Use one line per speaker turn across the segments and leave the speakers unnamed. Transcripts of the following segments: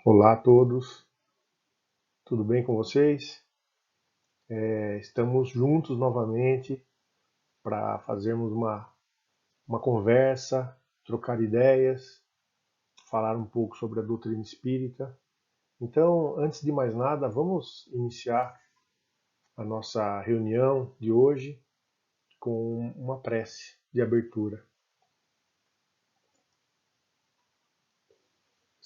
Olá a todos, tudo bem com vocês? Estamos juntos novamente para fazermos uma conversa, trocar ideias, falar um pouco sobre a doutrina espírita. Então, antes de mais nada, vamos iniciar a nossa reunião de hoje com uma prece de abertura.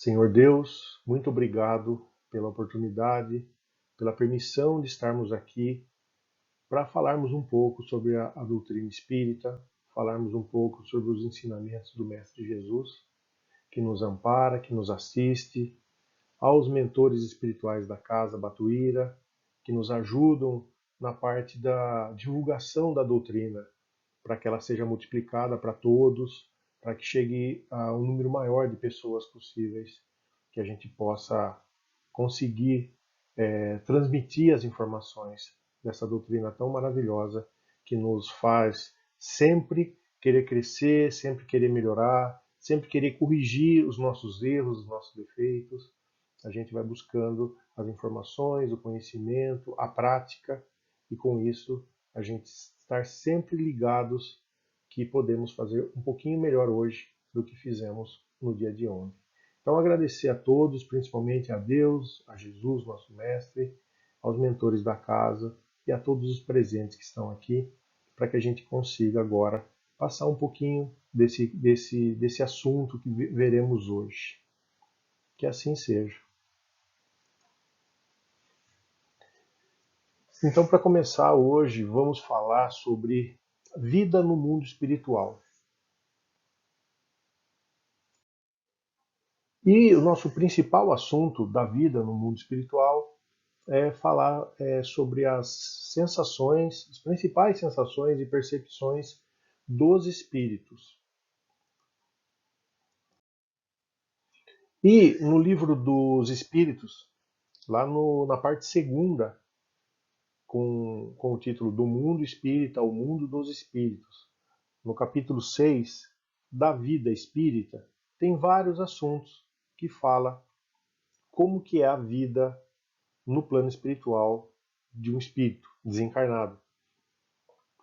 Senhor Deus, muito obrigado pela oportunidade, pela permissão de estarmos aqui para falarmos um pouco sobre a doutrina espírita, falarmos um pouco sobre os ensinamentos do Mestre Jesus, que nos ampara, que nos assiste, aos mentores espirituais da Casa Batuíra, que nos ajudam na parte da divulgação da doutrina, para que ela seja multiplicada para todos, para que chegue a um número maior de pessoas possíveis, que a gente possa conseguir transmitir as informações dessa doutrina tão maravilhosa que nos faz sempre querer crescer, sempre querer melhorar, sempre querer corrigir os nossos erros, os nossos defeitos. A gente vai buscando as informações, o conhecimento, a prática, e com isso a gente estar sempre ligados que podemos fazer um pouquinho melhor hoje do que fizemos no dia de ontem. Então agradecer a todos, principalmente a Deus, a Jesus, nosso Mestre, aos mentores da casa e a todos os presentes que estão aqui, para que a gente consiga agora passar um pouquinho desse assunto que veremos hoje. Que assim seja. Então, para começar hoje, vamos falar sobre vida no mundo espiritual. E o nosso principal assunto da vida no mundo espiritual é falar sobre as sensações, as principais sensações e percepções dos espíritos. E no livro dos Espíritos, lá na parte segunda, com o título Do Mundo Espírita ao Mundo dos Espíritos, no capítulo 6 da vida espírita, tem vários assuntos que fala como que é a vida no plano espiritual de um espírito desencarnado.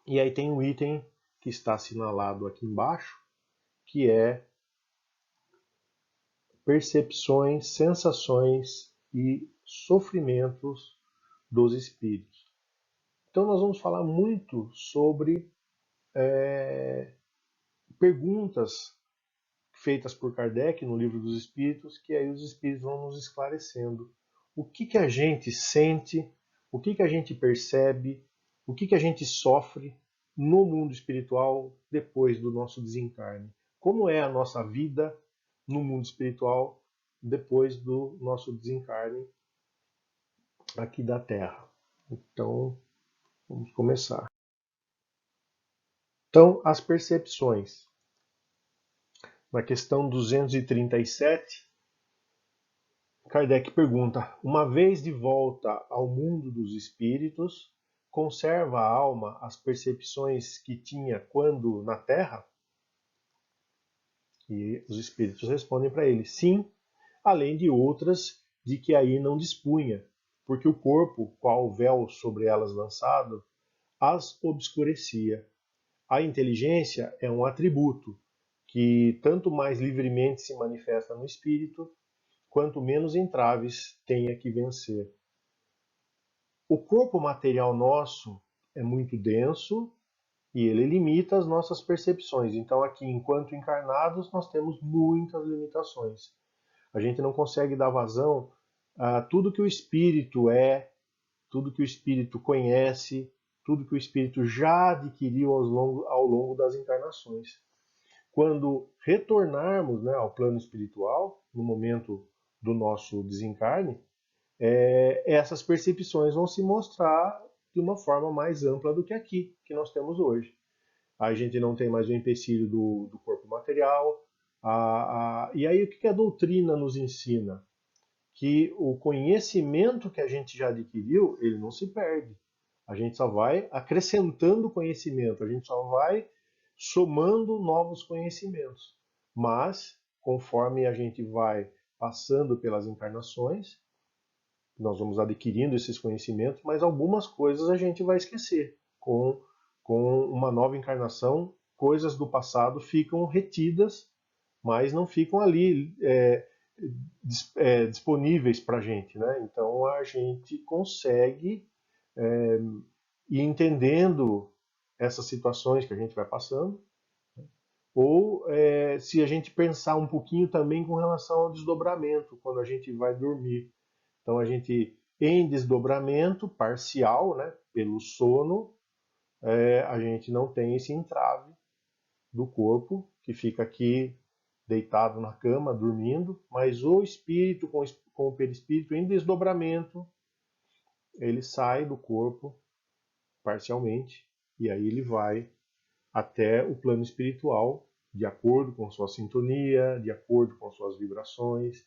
E aí tem um item que está assinalado aqui embaixo, que é percepções, sensações e sofrimentos dos espíritos. Então nós vamos falar muito sobre perguntas feitas por Kardec no Livro dos Espíritos, que aí os espíritos vão nos esclarecendo o que a gente sente, o que a gente percebe, o que a gente sofre no mundo espiritual depois do nosso desencarne. Como é a nossa vida no mundo espiritual depois do nosso desencarne aqui da Terra. Então, vamos começar. Então, as percepções. Na questão 237, Kardec pergunta: uma vez de volta ao mundo dos espíritos, conserva a alma as percepções que tinha quando na Terra? E os espíritos respondem para ele: sim, além de outras de que aí não dispunha, porque o corpo, qual véu sobre elas lançado, as obscurecia. A inteligência é um atributo que tanto mais livremente se manifesta no espírito, quanto menos entraves tenha que vencer. O corpo material nosso é muito denso e ele limita as nossas percepções. Então, aqui, enquanto encarnados, nós temos muitas limitações. A gente não consegue dar vazão a tudo que o espírito é, tudo que o espírito conhece, tudo que o espírito já adquiriu ao longo das encarnações. Quando retornarmos, né, ao plano espiritual, no momento do nosso desencarne, essas percepções vão se mostrar de uma forma mais ampla do que aqui, que nós temos hoje. A gente não tem mais o empecilho do corpo material. E aí o que a doutrina nos ensina? Que o conhecimento que a gente já adquiriu, ele não se perde. A gente só vai acrescentando conhecimento, a gente só vai somando novos conhecimentos. Mas, conforme a gente vai passando pelas encarnações, nós vamos adquirindo esses conhecimentos, mas algumas coisas a gente vai esquecer. Com uma nova encarnação, coisas do passado ficam retidas, mas não ficam ali disponíveis para a gente, né? Então a gente consegue ir entendendo essas situações que a gente vai passando, ou se a gente pensar um pouquinho também com relação ao desdobramento, quando a gente vai dormir. Então a gente, em desdobramento parcial, né, pelo sono, a gente não tem esse entrave do corpo, que fica aqui deitado na cama, dormindo, mas o espírito com o perispírito em desdobramento, ele sai do corpo parcialmente, e aí ele vai até o plano espiritual, de acordo com sua sintonia, de acordo com suas vibrações,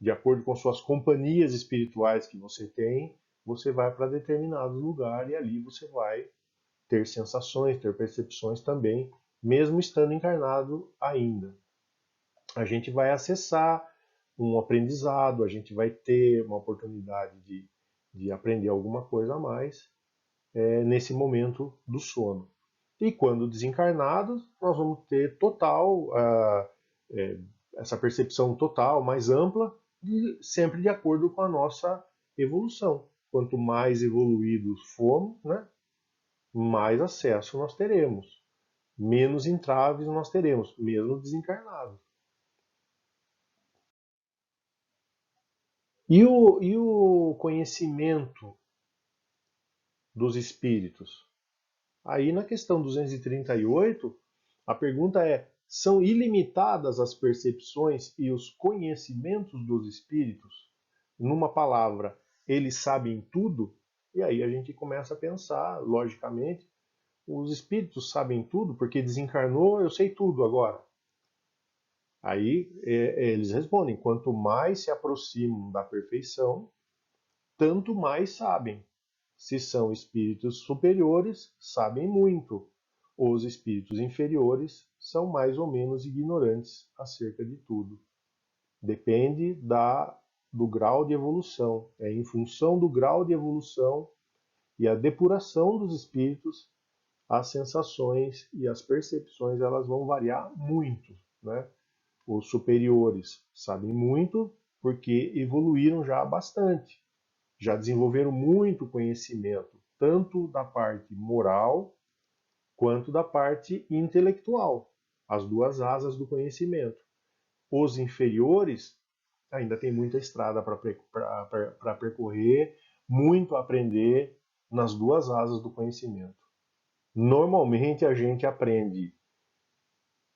de acordo com suas companhias espirituais que você tem, você vai para determinado lugar e ali você vai ter sensações, ter percepções também, mesmo estando encarnado ainda. A gente vai acessar um aprendizado, a gente vai ter uma oportunidade de aprender alguma coisa a mais nesse momento do sono. E quando desencarnados, nós vamos ter total, essa percepção total, mais ampla, sempre de acordo com a nossa evolução. Quanto mais evoluídos formos, né, mais acesso nós teremos, menos entraves nós teremos, mesmo desencarnados. E o conhecimento dos espíritos? Aí na questão 238, a pergunta é: são ilimitadas as percepções e os conhecimentos dos espíritos? Numa palavra, eles sabem tudo? E aí a gente começa a pensar, logicamente, os espíritos sabem tudo porque desencarnou, eu sei tudo agora. Aí eles respondem: quanto mais se aproximam da perfeição, tanto mais sabem. Se são espíritos superiores, sabem muito. Os espíritos inferiores são mais ou menos ignorantes acerca de tudo. Depende do grau de evolução. É em função do grau de evolução e a depuração dos espíritos, as sensações e as percepções elas vão variar muito, né? Os superiores sabem muito porque evoluíram já bastante, já desenvolveram muito conhecimento, tanto da parte moral quanto da parte intelectual, as duas asas do conhecimento. Os inferiores ainda têm muita estrada para percorrer, muito a aprender nas duas asas do conhecimento. Normalmente a gente aprende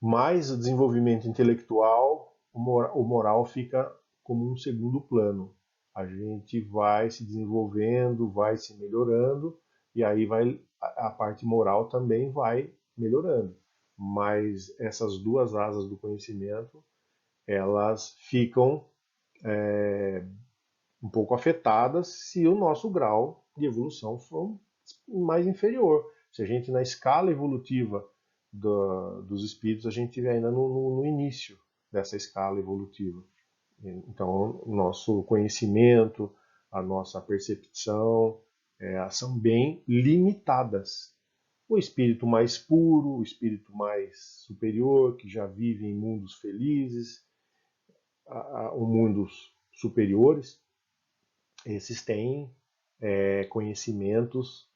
mais o desenvolvimento intelectual, o moral fica como um segundo plano. A gente vai se desenvolvendo, vai se melhorando, e aí a parte moral também vai melhorando. Mas essas duas asas do conhecimento, elas ficam um pouco afetadas se o nosso grau de evolução for mais inferior. Se a gente, na escala evolutiva dos espíritos, a gente estiver ainda no início dessa escala evolutiva. Então, o nosso conhecimento, a nossa percepção são bem limitadas. O espírito mais puro, o espírito mais superior, que já vive em mundos felizes, ou mundos superiores, esses têm conhecimentos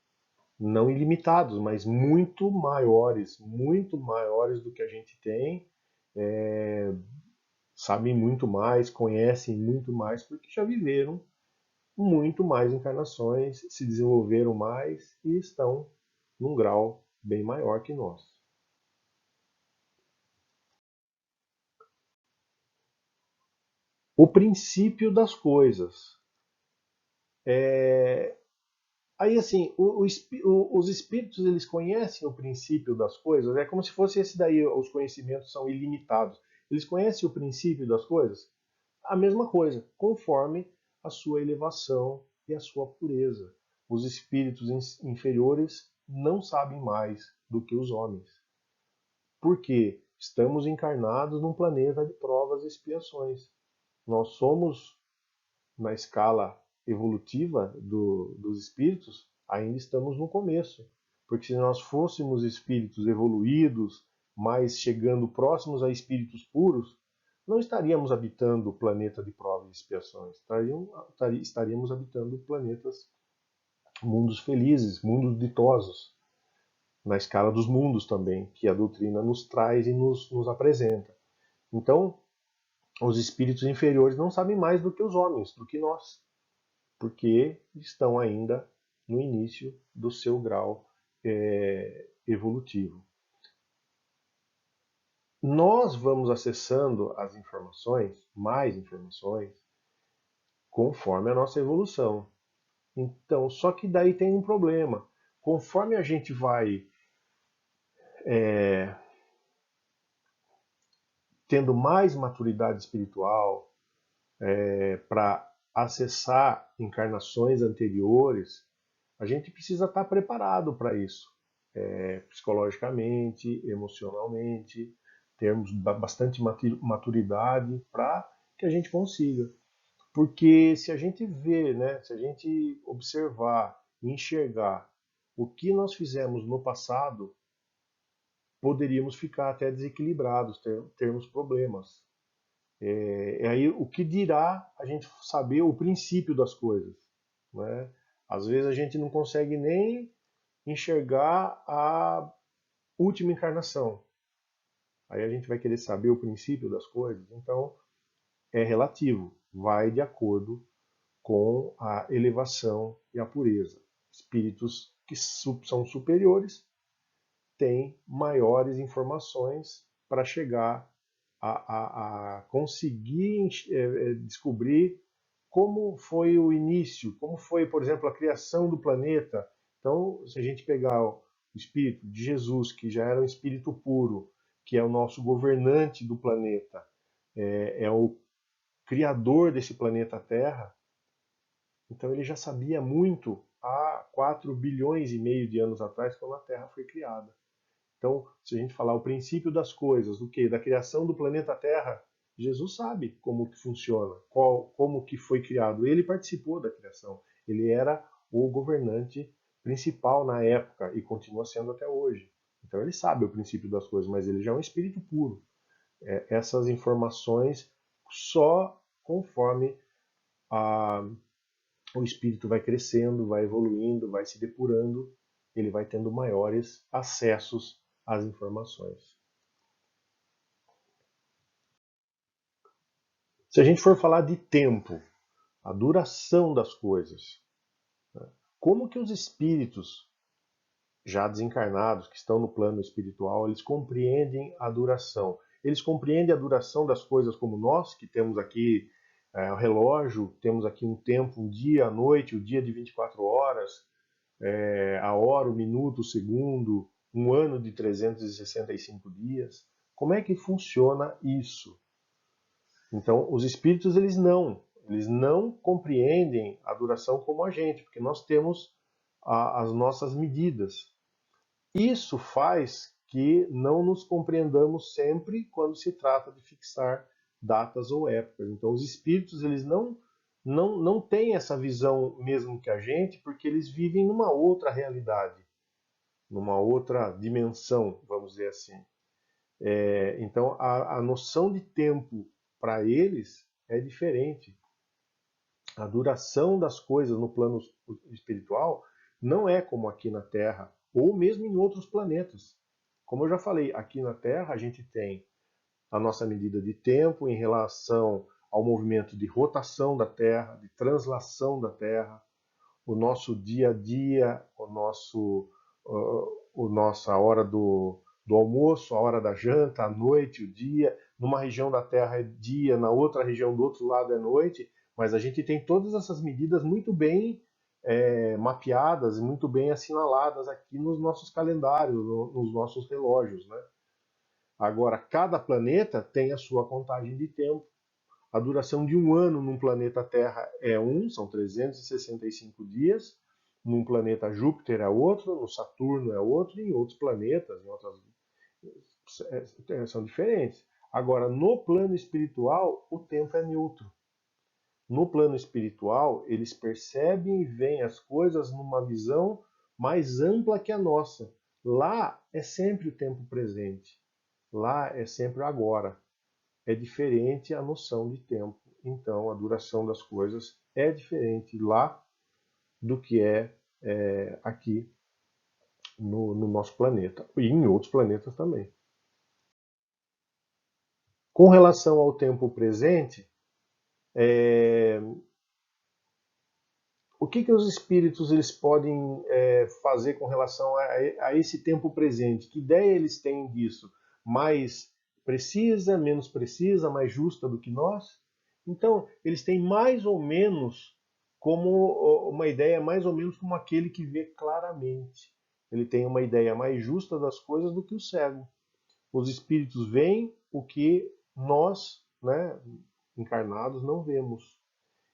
não ilimitados, mas muito maiores do que a gente tem, sabem muito mais, conhecem muito mais, porque já viveram muito mais encarnações, se desenvolveram mais e estão num grau bem maior que nós. O princípio das coisas. Aí, assim, os espíritos, eles conhecem o princípio das coisas, é como se fosse esse daí, os conhecimentos são ilimitados. Eles conhecem o princípio das coisas? A mesma coisa, conforme a sua elevação e a sua pureza. Os espíritos inferiores não sabem mais do que os homens. Porque estamos encarnados num planeta de provas e expiações. Nós somos, na escala evolutiva dos espíritos, ainda estamos no começo. Porque se nós fôssemos espíritos evoluídos, mas chegando próximos a espíritos puros, não estaríamos habitando o planeta de provas e expiações, estaríamos habitando planetas, mundos felizes, mundos ditosos, na escala dos mundos também, que a doutrina nos traz e nos apresenta. Então, os espíritos inferiores não sabem mais do que os homens, do que nós, porque estão ainda no início do seu grau evolutivo. Nós vamos acessando as informações, mais informações, conforme a nossa evolução. Então, só que daí tem um problema. Conforme a gente vai tendo mais maturidade espiritual para acessar encarnações anteriores, a gente precisa estar preparado para isso, psicologicamente, emocionalmente, termos bastante maturidade para que a gente consiga. Porque se a gente vê, né, se a gente observar e enxergar o que nós fizemos no passado, poderíamos ficar até desequilibrados, termos problemas. Aí o que dirá a gente saber o princípio das coisas, né? Às vezes a gente não consegue nem enxergar a última encarnação. Aí a gente vai querer saber o princípio das coisas. Então é relativo, vai de acordo com a elevação e a pureza. Espíritos que são superiores têm maiores informações para chegar a conseguir descobrir como foi o início, como foi, por exemplo, a criação do planeta. Então, se a gente pegar o espírito de Jesus, que já era um espírito puro, que é o nosso governante do planeta, é o criador desse planeta Terra, então ele já sabia muito há 4 bilhões e meio de anos atrás, quando a Terra foi criada. Então, se a gente falar o princípio das coisas, do que? Da criação do planeta Terra, Jesus sabe como que funciona, como que foi criado. Ele participou da criação. Ele era o governante principal na época e continua sendo até hoje. Então ele sabe o princípio das coisas, mas ele já é um espírito puro. Essas informações só conforme a, o espírito vai crescendo, vai evoluindo, vai se depurando, ele vai tendo maiores acessos às informações. Se a gente for falar de tempo, a duração das coisas, né? Como que os espíritos já desencarnados, que estão no plano espiritual, eles compreendem a duração? Eles compreendem a duração das coisas como nós, que temos aqui o relógio, temos aqui um tempo, um dia, a noite, o dia de 24 horas, a hora, o minuto, o segundo, um ano de 365 dias. Como é que funciona isso? Então, os espíritos eles não compreendem a duração como a gente, porque nós temos as nossas medidas. Isso faz que não nos compreendamos sempre quando se trata de fixar datas ou épocas. Então, os espíritos eles não têm essa visão mesmo que a gente, porque eles vivem numa outra realidade, numa outra dimensão, vamos dizer assim. Então, a noção de tempo para eles é diferente. A duração das coisas no plano espiritual não é como aqui na Terra, ou mesmo em outros planetas. Como eu já falei, aqui na Terra a gente tem a nossa medida de tempo em relação ao movimento de rotação da Terra, de translação da Terra, o nosso dia a dia, nossa hora do almoço, a hora da janta, a noite, o dia. Numa região da Terra é dia, na outra região do outro lado é noite, mas a gente tem todas essas medidas muito bem mapeadas, muito bem assinaladas aqui nos nossos calendários, nos nossos relógios, né? Agora, cada planeta tem a sua contagem de tempo. A duração de um ano num planeta Terra é são 365 dias. Num planeta Júpiter é outro, no Saturno é outro, e em outros planetas, em outras são diferentes. Agora, no plano espiritual, o tempo é neutro. No plano espiritual, eles percebem e veem as coisas numa visão mais ampla que a nossa. Lá é sempre o tempo presente. Lá é sempre o agora. É diferente a noção de tempo. Então, a duração das coisas é diferente lá do que é aqui no nosso planeta e em outros planetas também. Com relação ao tempo presente, o que os espíritos eles podem fazer com relação a esse tempo presente? Que ideia eles têm disso? Mais precisa, menos precisa, mais justa do que nós? Então, eles têm mais ou menos como uma ideia mais ou menos como aquele que vê claramente. Ele tem uma ideia mais justa das coisas do que o cego. Os espíritos veem o que nós, né, encarnados, não vemos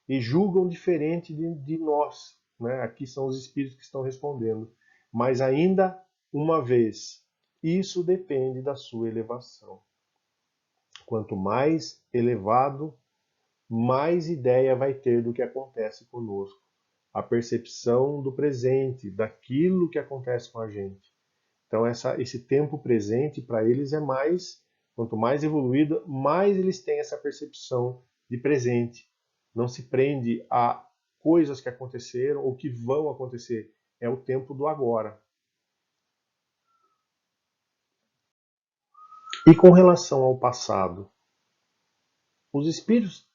e julgam diferente de nós. Né? Aqui são os espíritos que estão respondendo. Mas ainda uma vez, isso depende da sua elevação. Quanto mais elevado, mais ideia vai ter do que acontece conosco. A percepção do presente, daquilo que acontece com a gente. Então esse tempo presente para eles é mais, quanto mais evoluído, mais eles têm essa percepção de presente. Não se prende a coisas que aconteceram ou que vão acontecer. É o tempo do agora. E com relação ao passado, os espíritos,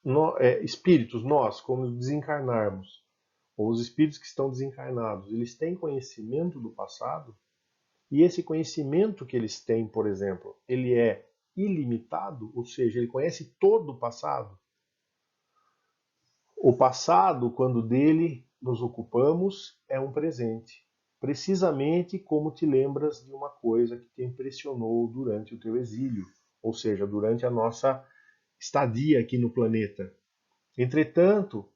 nós, como desencarnarmos, ou os espíritos que estão desencarnados, eles têm conhecimento do passado? E esse conhecimento que eles têm, por exemplo, ele é ilimitado, ou seja, ele conhece todo o passado. O passado, quando dele nos ocupamos, é um presente. Precisamente como te lembras de uma coisa que te impressionou durante o teu exílio, ou seja, durante a nossa estadia aqui no planeta. Entretanto,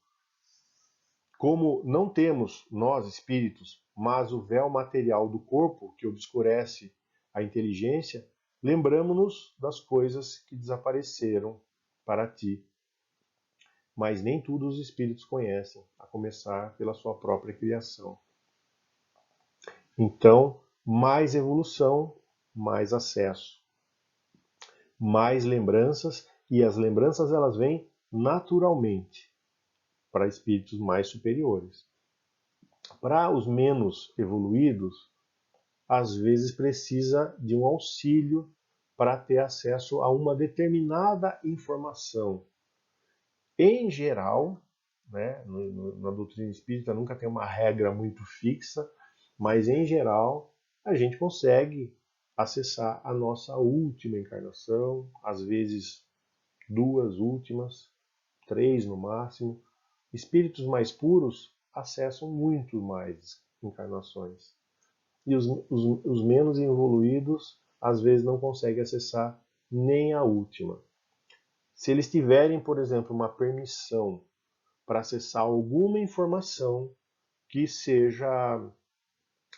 como não temos, nós espíritos, mas o véu material do corpo que obscurece a inteligência, lembramos-nos das coisas que desapareceram para ti. Mas nem tudo os espíritos conhecem, a começar pela sua própria criação. Então, mais evolução, mais acesso, mais lembranças, e as lembranças elas vêm naturalmente para espíritos mais superiores. Para os menos evoluídos, às vezes precisa de um auxílio para ter acesso a uma determinada informação. Em geral, né, na doutrina espírita nunca tem uma regra muito fixa, mas em geral a gente consegue acessar a nossa última encarnação, às vezes duas últimas, três no máximo. Espíritos mais puros acessam muito mais encarnações. E os menos evoluídos às vezes não conseguem acessar nem a última. Se eles tiverem, por exemplo, uma permissão para acessar alguma informação que seja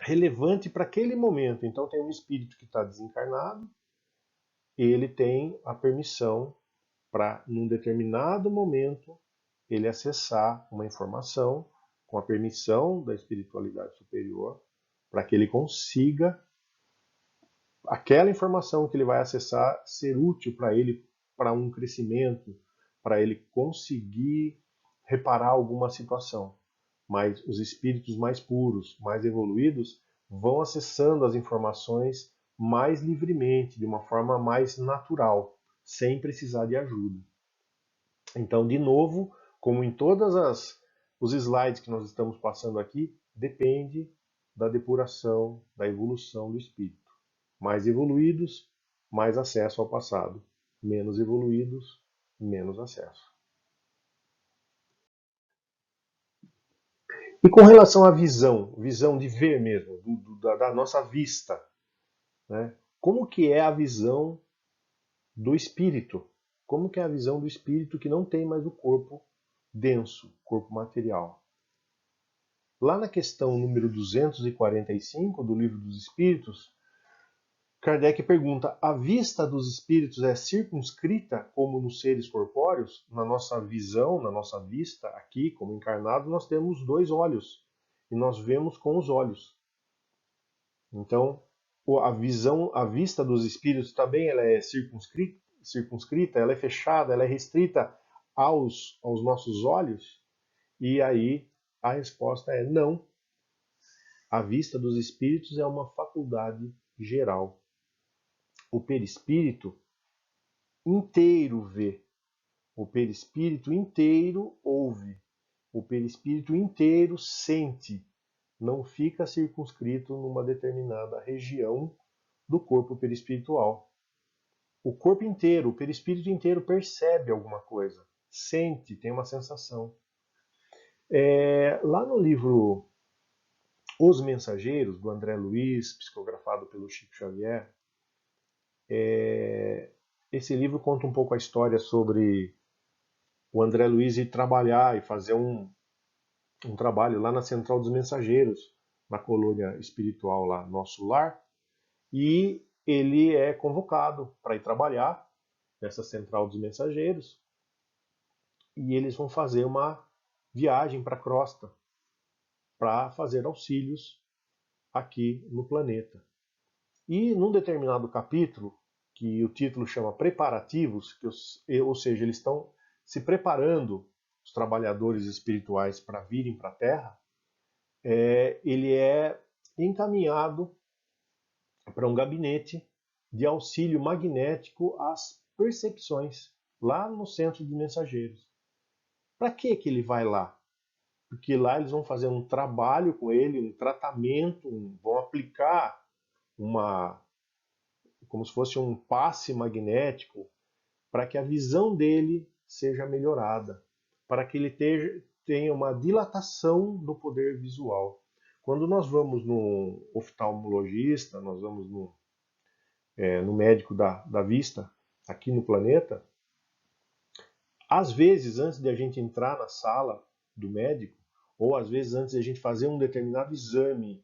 relevante para aquele momento, então tem um espírito que está desencarnado, ele tem a permissão para, num determinado momento, ele acessar uma informação com a permissão da espiritualidade superior, para que ele consiga aquela informação que ele vai acessar ser útil para ele, para um crescimento, para ele conseguir reparar alguma situação. Mas os espíritos mais puros, mais evoluídos, vão acessando as informações mais livremente, de uma forma mais natural, sem precisar de ajuda. Então, de novo, como em todas os slides que nós estamos passando aqui, depende da depuração, da evolução do espírito. Mais evoluídos, mais acesso ao passado. Menos evoluídos, menos acesso. E com relação à visão de ver mesmo, da nossa vista, né? Como que é a visão do espírito? Como que é a visão do espírito que não tem mais o corpo denso, corpo material? Lá na questão número 245 do Livro dos Espíritos, Kardec pergunta: a vista dos espíritos é circunscrita como nos seres corpóreos? Na nossa visão, na nossa vista, aqui, como encarnado, nós temos dois olhos e nós vemos com os olhos. Então, a visão, a vista dos espíritos também ela é circunscrita, ela é fechada, ela é restrita aos nossos olhos? E aí a resposta é não. A vista dos espíritos é uma faculdade geral. O perispírito inteiro vê, o perispírito inteiro ouve, o perispírito inteiro sente, não fica circunscrito numa determinada região do corpo perispiritual. O corpo inteiro, o perispírito inteiro percebe alguma coisa, sente, tem uma sensação. Lá no livro Os Mensageiros, do André Luiz, psicografado pelo Chico Xavier, esse livro conta um pouco a história sobre o André Luiz ir trabalhar e fazer um trabalho lá na Central dos Mensageiros, na colônia espiritual lá, Nosso Lar, e ele é convocado para ir trabalhar nessa Central dos Mensageiros, e eles vão fazer uma viagem para a crosta para fazer auxílios aqui no planeta. E num determinado capítulo, que o título chama Preparativos, ou seja, eles estão se preparando, os trabalhadores espirituais, para virem para a Terra, ele é encaminhado para um gabinete de auxílio magnético às percepções, lá no centro de mensageiros. Para que ele vai lá? Porque lá eles vão fazer um trabalho com ele, um tratamento, vão aplicar como se fosse um passe magnético para que a visão dele seja melhorada, para que ele tenha uma dilatação do poder visual. Quando nós vamos no oftalmologista, nós vamos no médico da vista, aqui no planeta, às vezes, antes de a gente entrar na sala do médico, ou às vezes antes de a gente fazer um determinado exame,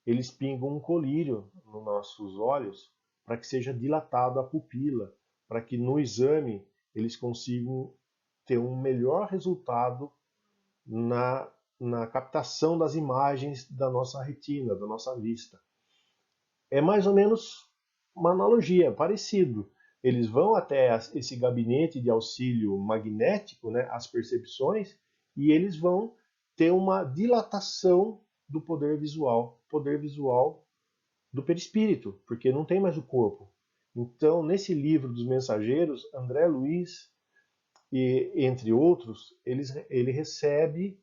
eles pingam um colírio nos nossos olhos para que seja dilatado a pupila, para que no exame eles consigam ter um melhor resultado na captação das imagens da nossa retina, da nossa vista. É mais ou menos uma analogia, parecido. Eles vão até esse gabinete de auxílio magnético, né, as percepções, e eles vão ter uma dilatação do poder visual do perispírito, porque não tem mais o corpo. Então, nesse livro dos mensageiros, André Luiz, e entre outros, ele recebe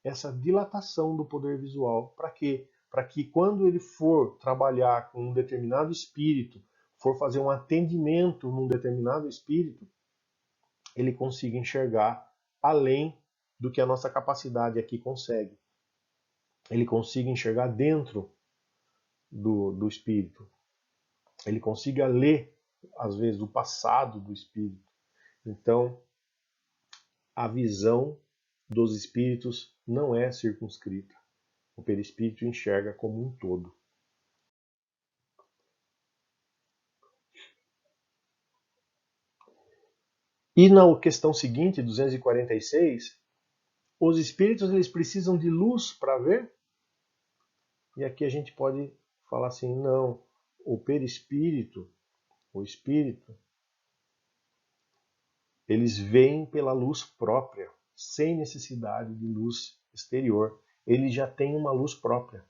essa dilatação do poder visual. Para quê? Para que quando ele for trabalhar com um determinado espírito, for fazer um atendimento num determinado espírito, ele consiga enxergar além do que a nossa capacidade aqui consegue. Ele consiga enxergar dentro do espírito. Ele consiga ler, às vezes, o passado do espírito. Então, a visão dos espíritos não é circunscrita. O perispírito enxerga como um todo. E na questão seguinte, 246, os espíritos eles precisam de luz para ver? E aqui a gente pode falar assim, não, o perispírito, o espírito, eles veem pela luz própria, sem necessidade de luz exterior. Eles já têm uma luz própria.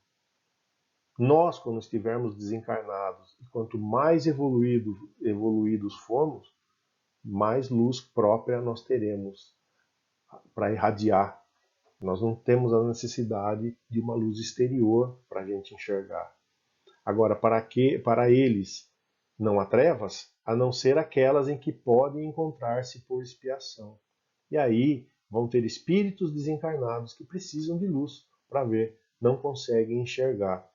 Nós, quando estivermos desencarnados, quanto mais evoluídos formos, mais luz própria nós teremos para irradiar. Nós não temos a necessidade de uma luz exterior para a gente enxergar. Agora, para eles não há trevas, a não ser aquelas em que podem encontrar-se por expiação. E aí vão ter espíritos desencarnados que precisam de luz para ver, não conseguem enxergar.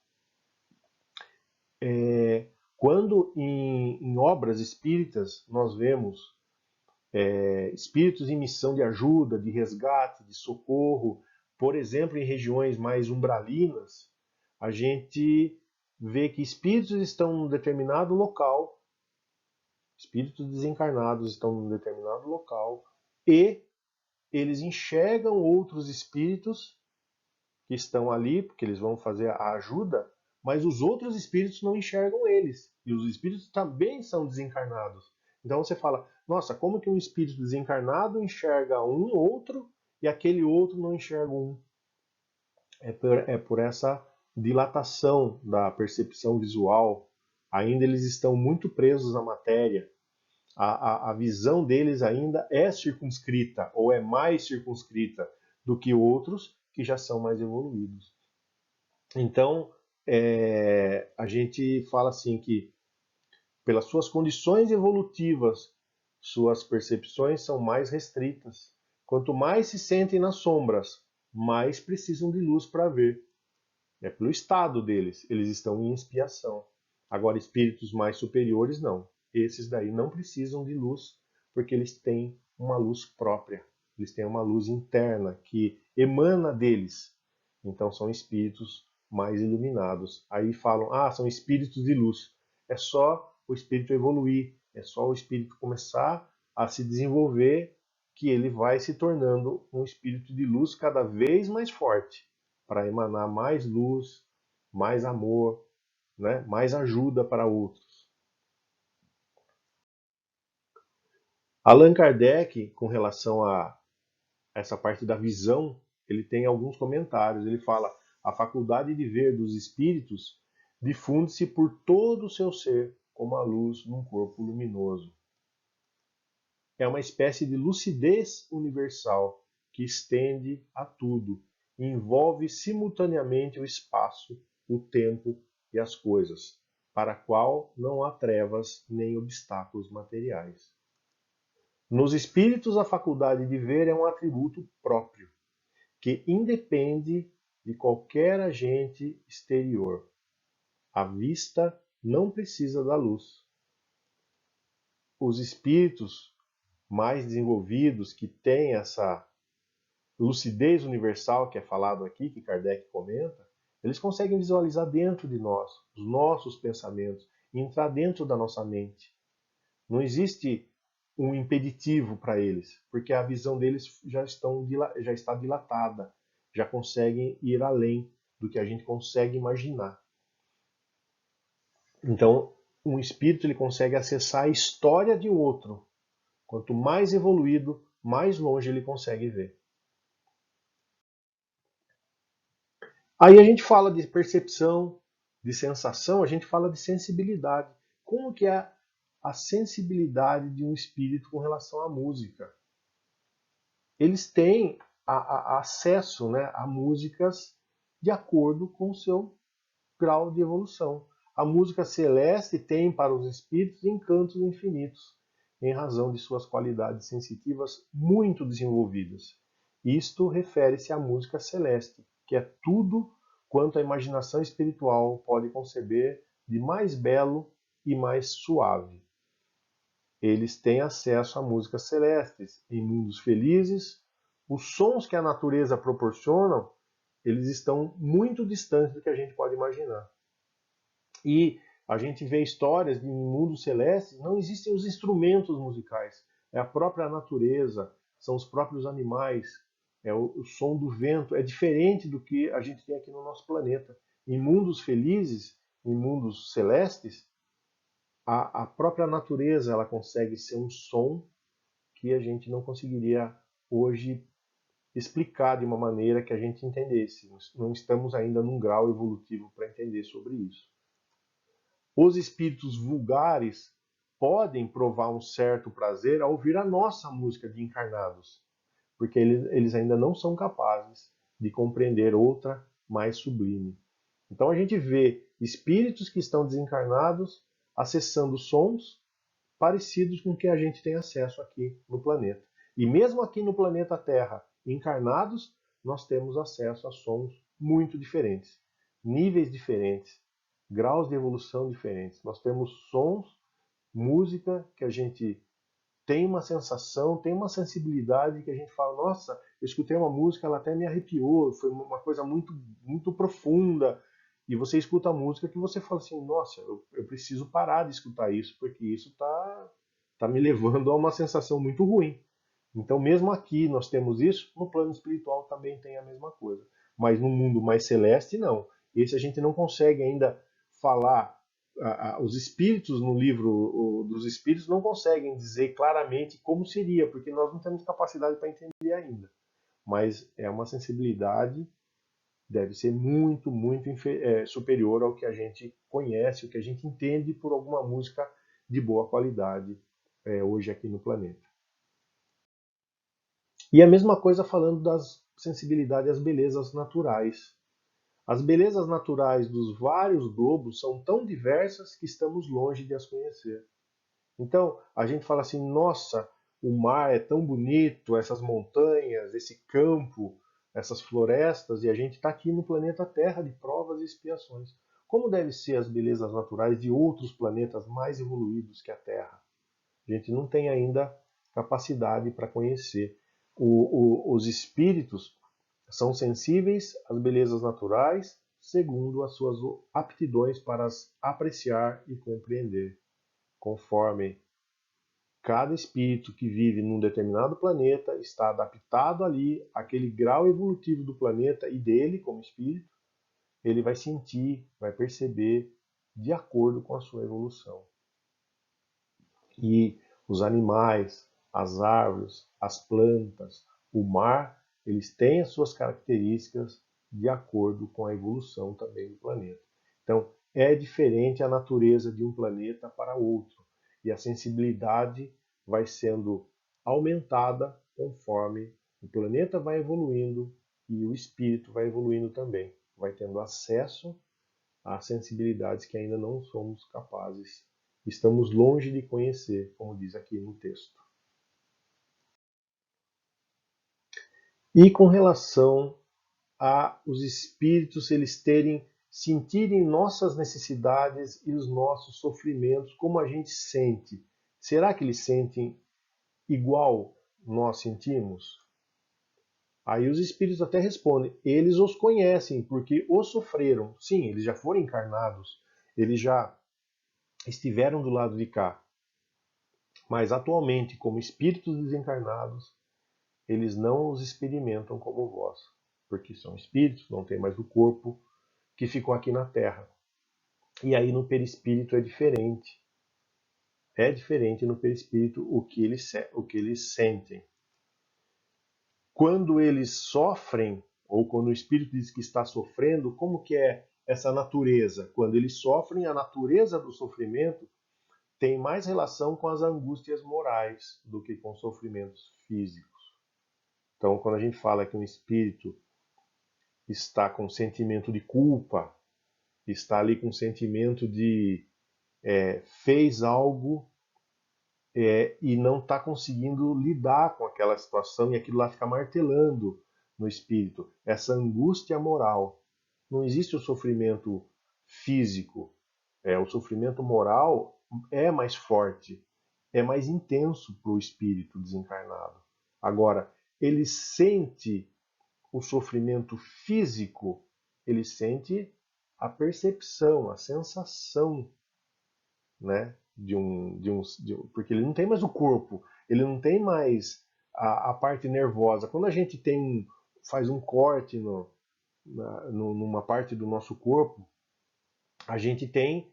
Quando em obras espíritas nós vemos espíritos em missão de ajuda, de resgate, de socorro, por exemplo, em regiões mais umbralinas, a gente vê que espíritos estão num determinado local, espíritos desencarnados estão num determinado local, e eles enxergam outros espíritos que estão ali, porque eles vão fazer a ajuda, mas os outros espíritos não enxergam eles. E os espíritos também são desencarnados. Então você fala, nossa, como que um espírito desencarnado enxerga um outro e aquele outro não enxerga um? É por essa dilatação da percepção visual. Ainda eles estão muito presos à matéria. A visão deles ainda é circunscrita, ou é mais circunscrita do que outros que já são mais evoluídos. Então, a gente fala assim que, pelas suas condições evolutivas, suas percepções são mais restritas. Quanto mais se sentem nas sombras, mais precisam de luz para ver. É pelo estado deles, eles estão em expiação. Agora, espíritos mais superiores, não. Esses daí não precisam de luz, porque eles têm uma luz própria. Eles têm uma luz interna que emana deles. Então, são espíritos mais iluminados. Aí falam, são espíritos de luz. É só o espírito evoluir, é só o espírito começar a se desenvolver que ele vai se tornando um espírito de luz cada vez mais forte, para emanar mais luz, mais amor, né? Mais ajuda para outros. Allan Kardec, com relação a essa parte da visão, ele tem alguns comentários. Ele fala: a faculdade de ver dos espíritos difunde-se por todo o seu ser, como a luz num corpo luminoso. É uma espécie de lucidez universal que estende a tudo, e envolve simultaneamente o espaço, o tempo e as coisas, para a qual não há trevas nem obstáculos materiais. Nos espíritos, a faculdade de ver é um atributo próprio, que independe de qualquer agente exterior. A vista não precisa da luz. Os espíritos mais desenvolvidos, que têm essa lucidez universal que é falado aqui, que Kardec comenta, eles conseguem visualizar dentro de nós os nossos pensamentos, entrar dentro da nossa mente. Não existe um impeditivo para eles, porque a visão deles já está dilatada, já conseguem ir além do que a gente consegue imaginar. Então, um espírito ele consegue acessar a história de outro. Quanto mais evoluído, mais longe ele consegue ver. Aí a gente fala de percepção, de sensação, a gente fala de sensibilidade. Como que é a sensibilidade de um espírito com relação à música? Eles têm acesso, né, a músicas de acordo com o seu grau de evolução. A música celeste tem para os espíritos encantos infinitos, em razão de suas qualidades sensitivas muito desenvolvidas. Isto refere-se à música celeste, que é tudo quanto a imaginação espiritual pode conceber de mais belo e mais suave. Eles têm acesso a músicas celestes em mundos felizes. Os sons que a natureza proporciona, eles estão muito distantes do que a gente pode imaginar. E a gente vê histórias de mundos celestes, não existem os instrumentos musicais, é a própria natureza, são os próprios animais, é o som do vento, é diferente do que a gente tem aqui no nosso planeta. Em mundos felizes, em mundos celestes, a própria natureza ela consegue ser um som que a gente não conseguiria hoje explicar de uma maneira que a gente entendesse. Não estamos ainda num grau evolutivo para entender sobre isso. Os espíritos vulgares podem provar um certo prazer ao ouvir a nossa música de encarnados, porque eles ainda não são capazes de compreender outra mais sublime. Então a gente vê espíritos que estão desencarnados acessando sons parecidos com o que a gente tem acesso aqui no planeta. E mesmo aqui no planeta Terra, encarnados, nós temos acesso a sons muito diferentes, níveis diferentes, graus de evolução diferentes. Nós temos sons, música que a gente tem uma sensação, tem uma sensibilidade que a gente fala, nossa, eu escutei uma música, ela até me arrepiou, foi uma coisa muito, muito profunda. E você escuta a música que você fala assim, nossa, eu preciso parar de escutar isso, porque isso tá me levando a uma sensação muito ruim. Então, mesmo aqui nós temos isso, no plano espiritual também tem a mesma coisa. Mas no mundo mais celeste, não. Esse a gente não consegue ainda falar. Os espíritos no livro dos espíritos não conseguem dizer claramente como seria, porque nós não temos capacidade para entender ainda. Mas é uma sensibilidade, deve ser muito, muito superior ao que a gente conhece, o que a gente entende por alguma música de boa qualidade hoje aqui no planeta. E a mesma coisa falando das sensibilidades às belezas naturais. As belezas naturais dos vários globos são tão diversas que estamos longe de as conhecer. Então, a gente fala assim, nossa, o mar é tão bonito, essas montanhas, esse campo, essas florestas, e a gente está aqui no planeta Terra de provas e expiações. Como devem ser as belezas naturais de outros planetas mais evoluídos que a Terra? A gente não tem ainda capacidade para conhecer. Os espíritos são sensíveis às belezas naturais, segundo as suas aptidões para as apreciar e compreender, conforme cada espírito que vive num determinado planeta está adaptado ali àquele grau evolutivo do planeta e dele, como espírito, ele vai sentir, vai perceber de acordo com a sua evolução. E os animais, as árvores, as plantas, o mar, eles têm as suas características de acordo com a evolução também do planeta. Então, é diferente a natureza de um planeta para outro. E a sensibilidade vai sendo aumentada conforme o planeta vai evoluindo e o espírito vai evoluindo também. Vai tendo acesso a sensibilidades que ainda não somos capazes, estamos longe de conhecer, como diz aqui no texto. E com relação a os espíritos, eles sentirem nossas necessidades e os nossos sofrimentos, como a gente sente. Será que eles sentem igual nós sentimos? Aí os espíritos até respondem, eles os conhecem, porque os sofreram. Sim, eles já foram encarnados, eles já estiveram do lado de cá. Mas atualmente, como espíritos desencarnados, eles não os experimentam como vós, porque são espíritos, não tem mais o corpo que ficou aqui na Terra. E aí no perispírito é diferente. É diferente no perispírito o que eles sentem. Quando eles sofrem, ou quando o espírito diz que está sofrendo, como que é essa natureza? Quando eles sofrem, a natureza do sofrimento tem mais relação com as angústias morais do que com sofrimentos físicos. Então, quando a gente fala que um espírito está com sentimento de culpa, está ali com sentimento de fez algo e não está conseguindo lidar com aquela situação e aquilo lá fica martelando no espírito, essa angústia moral. Não existe o sofrimento físico, o sofrimento moral é mais forte, é mais intenso para o espírito desencarnado. Agora, ele sente o sofrimento físico, ele sente a percepção, a sensação, né, porque ele não tem mais o corpo, ele não tem mais a parte nervosa. Quando a gente faz um corte numa parte do nosso corpo, a gente tem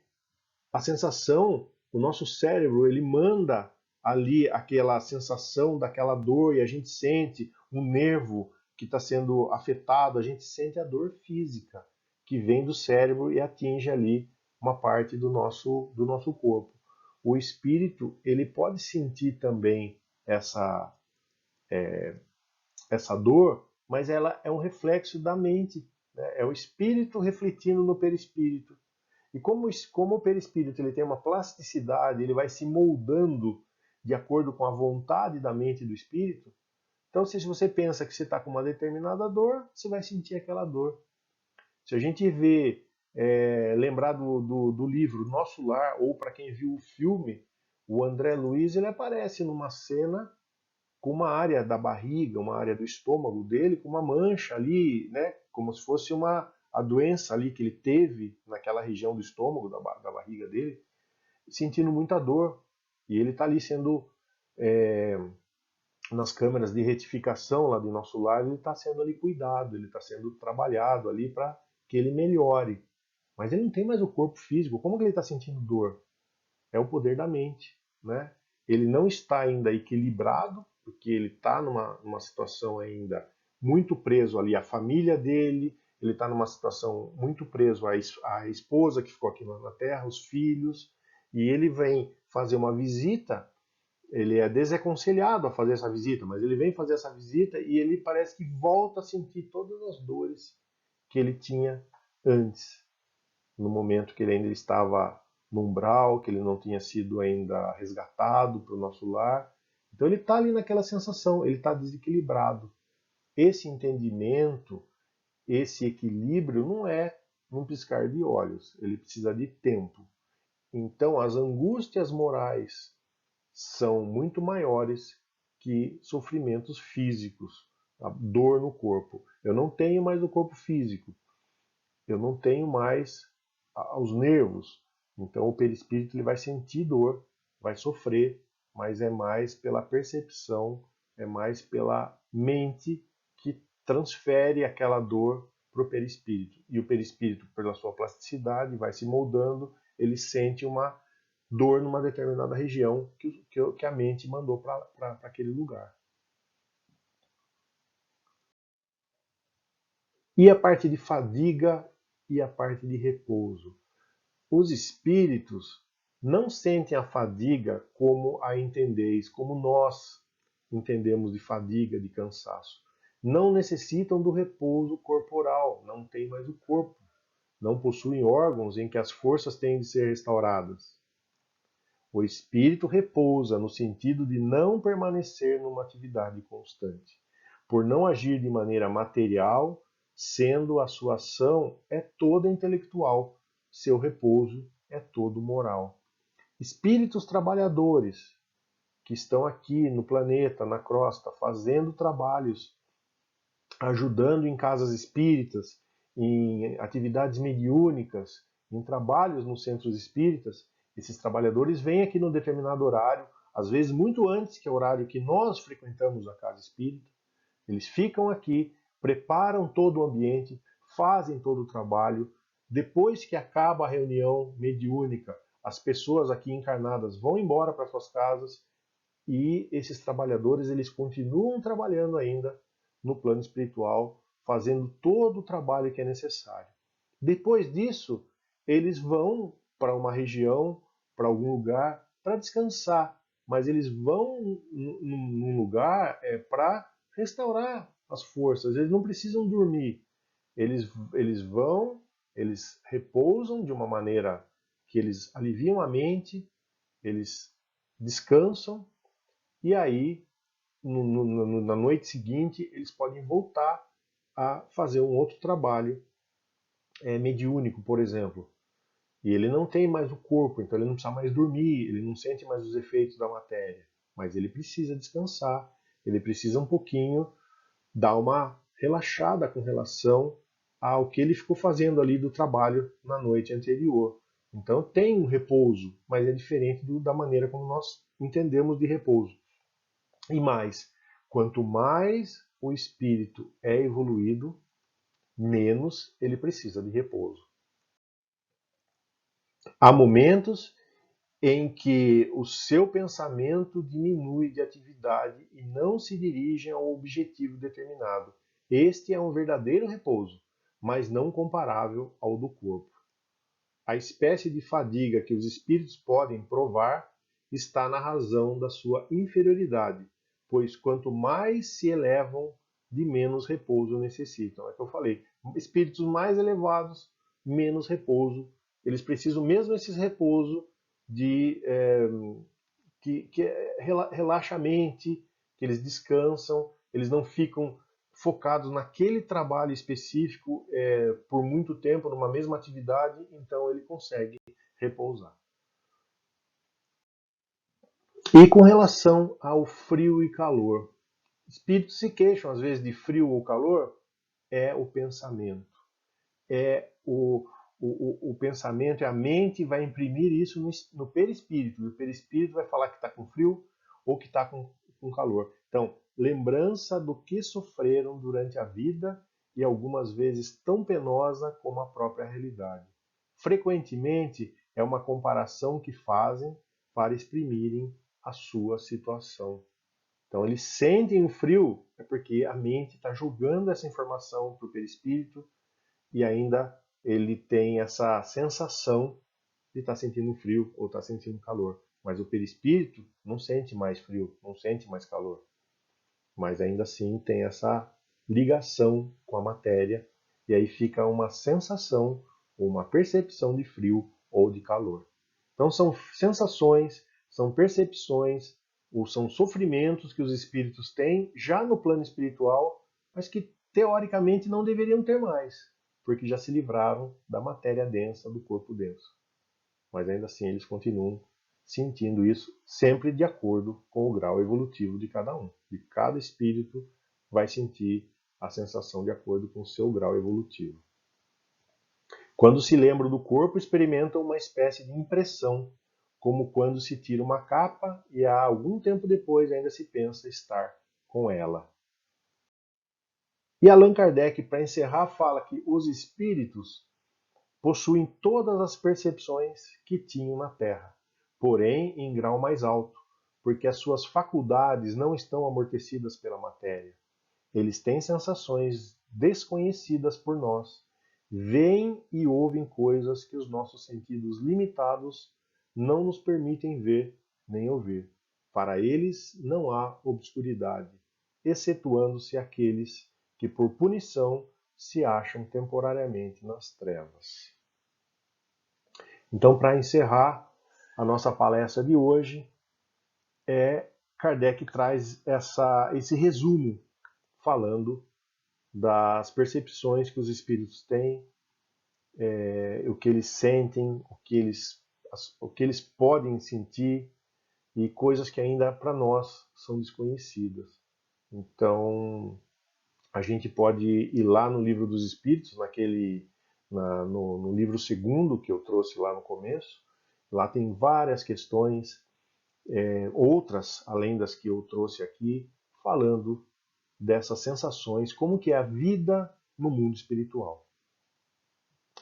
a sensação, o nosso cérebro, ele manda ali aquela sensação daquela dor e a gente sente um nervo que está sendo afetado, a gente sente a dor física que vem do cérebro e atinge ali uma parte do nosso corpo. O espírito, ele pode sentir também essa dor, mas ela é um reflexo da mente, né? É o espírito refletindo no perispírito. E como o perispírito ele tem uma plasticidade, ele vai se moldando de acordo com a vontade da mente e do espírito. Então, se você pensa que você está com uma determinada dor, você vai sentir aquela dor. Se a gente lembrar do livro Nosso Lar, ou para quem viu o filme, o André Luiz ele aparece numa cena com uma área da barriga, uma área do estômago dele, com uma mancha ali, né, como se fosse a doença ali que ele teve naquela região do estômago, da barriga dele, sentindo muita dor. E ele está ali sendo, nas câmeras de retificação lá do nosso lar, ele está sendo ali cuidado, ele está sendo trabalhado ali para que ele melhore. Mas ele não tem mais o corpo físico. Como que ele está sentindo dor? É o poder da mente, né? Ele não está ainda equilibrado, porque ele está numa situação ainda muito preso ali à família dele, ele está numa situação muito preso à esposa que ficou aqui na Terra, os filhos, e ele vem fazer uma visita, ele é desaconselhado a fazer essa visita, mas ele vem fazer essa visita e ele parece que volta a sentir todas as dores que ele tinha antes, no momento que ele ainda estava no umbral, que ele não tinha sido ainda resgatado para o nosso lar. Então ele está ali naquela sensação, ele está desequilibrado. Esse entendimento, esse equilíbrio não é num piscar de olhos, ele precisa de tempo. Então as angústias morais são muito maiores que sofrimentos físicos, a dor no corpo. Eu não tenho mais o corpo físico, eu não tenho mais os nervos. Então o perispírito ele vai sentir dor, vai sofrer, mas é mais pela percepção, é mais pela mente que transfere aquela dor para o perispírito. E o perispírito, pela sua plasticidade, vai se moldando, ele sente uma dor numa determinada região que a mente mandou para aquele lugar. E a parte de fadiga e a parte de repouso. Os espíritos não sentem a fadiga como a entendeis, como nós entendemos de fadiga, de cansaço. Não necessitam do repouso corporal, não têm mais o corpo, não possuem órgãos em que as forças têm de ser restauradas. O espírito repousa no sentido de não permanecer numa atividade constante, por não agir de maneira material, sendo a sua ação é toda intelectual, seu repouso é todo moral. Espíritos trabalhadores que estão aqui no planeta, na crosta, fazendo trabalhos, ajudando em casas espíritas, em atividades mediúnicas, em trabalhos nos centros espíritas, esses trabalhadores vêm aqui num determinado horário, às vezes muito antes que é o horário que nós frequentamos a casa espírita, eles ficam aqui, preparam todo o ambiente, fazem todo o trabalho. Depois que acaba a reunião mediúnica, as pessoas aqui encarnadas vão embora para suas casas e esses trabalhadores eles continuam trabalhando ainda no plano espiritual, fazendo todo o trabalho que é necessário. Depois disso, eles vão para uma região, para algum lugar, para descansar, mas eles vão num lugar para restaurar as forças, eles não precisam dormir, eles vão, eles repousam de uma maneira que eles aliviam a mente, eles descansam e aí na noite seguinte eles podem voltar a fazer um outro trabalho mediúnico, por exemplo. E ele não tem mais o corpo, então ele não precisa mais dormir, ele não sente mais os efeitos da matéria, mas ele precisa descansar, ele precisa um pouquinho dar uma relaxada com relação ao que ele ficou fazendo ali do trabalho na noite anterior. Então tem um repouso, mas é diferente da maneira como nós entendemos de repouso. E mais, quanto mais o espírito é evoluído, menos ele precisa de repouso. Há momentos em que o seu pensamento diminui de atividade e não se dirige a um objetivo determinado. Este é um verdadeiro repouso, mas não comparável ao do corpo. A espécie de fadiga que os espíritos podem provar está na razão da sua inferioridade, pois quanto mais se elevam, de menos repouso necessitam. É o que eu falei. Espíritos mais elevados, menos repouso. Eles precisam mesmo esse repouso de que relaxa a mente, que eles descansam, eles não ficam focados naquele trabalho específico por muito tempo, numa mesma atividade, então ele consegue repousar. E com relação ao frio e calor, espíritos se queixam às vezes de frio ou calor, é o pensamento. é o pensamento, a mente vai imprimir isso no perispírito, e o perispírito vai falar que está com frio ou que está com calor. Então, lembrança do que sofreram durante a vida e algumas vezes tão penosa como a própria realidade. Frequentemente, é uma comparação que fazem para exprimirem a sua situação. Então, eles sentem o frio, é porque a mente está jogando essa informação para o perispírito e ainda ele tem essa sensação de estar sentindo frio ou estar sentindo calor. Mas o perispírito não sente mais frio, não sente mais calor. Mas ainda assim tem essa ligação com a matéria e aí fica uma sensação ou uma percepção de frio ou de calor. Então são sensações, são percepções ou são sofrimentos que os espíritos têm já no plano espiritual, mas que teoricamente não deveriam ter mais, porque já se livraram da matéria densa, do corpo denso. Mas ainda assim eles continuam sentindo isso, sempre de acordo com o grau evolutivo de cada um. E cada espírito vai sentir a sensação de acordo com o seu grau evolutivo. Quando se lembram do corpo, experimentam uma espécie de impressão, como quando se tira uma capa e há algum tempo depois ainda se pensa estar com ela. E Allan Kardec, para encerrar, fala que os espíritos possuem todas as percepções que tinham na Terra, porém em grau mais alto, porque as suas faculdades não estão amortecidas pela matéria. Eles têm sensações desconhecidas por nós, veem e ouvem coisas que os nossos sentidos limitados não nos permitem ver nem ouvir. Para eles não há obscuridade, excetuando-se aqueles que por punição se acham temporariamente nas trevas. Então, para encerrar a nossa palestra de hoje, Kardec traz esse resumo falando das percepções que os espíritos têm, o que eles sentem, o que eles podem sentir e coisas que ainda para nós são desconhecidas. Então, a gente pode ir lá no Livro dos Espíritos, no livro segundo que eu trouxe lá no começo. Lá tem várias questões, outras além das que eu trouxe aqui, falando dessas sensações, como que é a vida no mundo espiritual.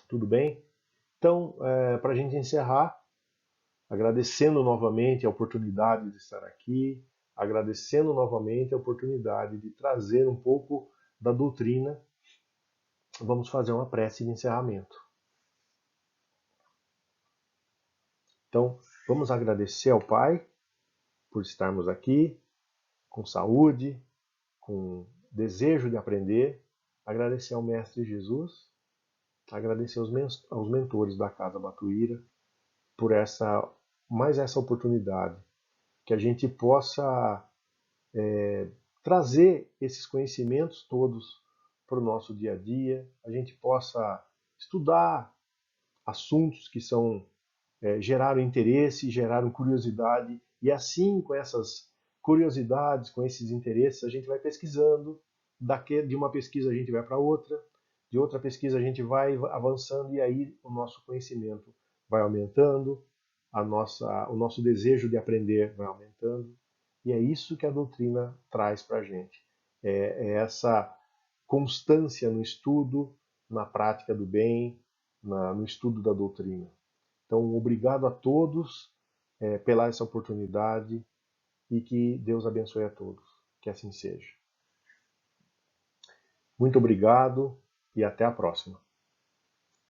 Tudo bem? Então, para a gente encerrar, agradecendo novamente a oportunidade de estar aqui, agradecendo novamente a oportunidade de trazer um pouco da doutrina, vamos fazer uma prece de encerramento. Então, vamos agradecer ao Pai por estarmos aqui, com saúde, com desejo de aprender, agradecer ao Mestre Jesus, agradecer aos mentores da Casa Batuíra por mais essa oportunidade, que a gente possa trazer esses conhecimentos todos para o nosso dia a dia, a gente possa estudar assuntos que geraram interesse, geraram curiosidade, e assim, com essas curiosidades, com esses interesses, a gente vai pesquisando, de uma pesquisa a gente vai para outra, de outra pesquisa a gente vai avançando, e aí o nosso conhecimento vai aumentando, o nosso desejo de aprender vai aumentando, e é isso que a doutrina traz para a gente. É essa constância no estudo, na prática do bem, no estudo da doutrina. Então, obrigado a todos pela essa oportunidade e que Deus abençoe a todos. Que assim seja. Muito obrigado e até a próxima.